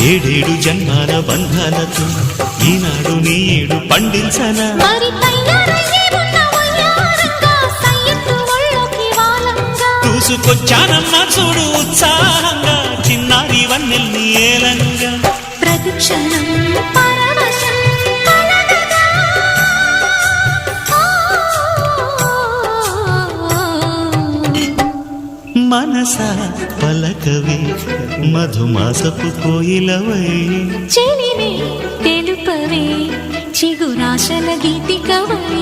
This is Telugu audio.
ఏడేడు జన్మాల బంధాలతో ఈనాడు నీ ఏడు పండించనా చూసుకొచ్చానమ్మా చూడు ఉత్సాహంగా చిన్నారి వన్నెల్ని ఏలంగా ప్రతిక్షణం మనసా పలకవే మధుమాసపు కోయిలవై చెలివే తెలుపవే చిగురాశల గీతికవై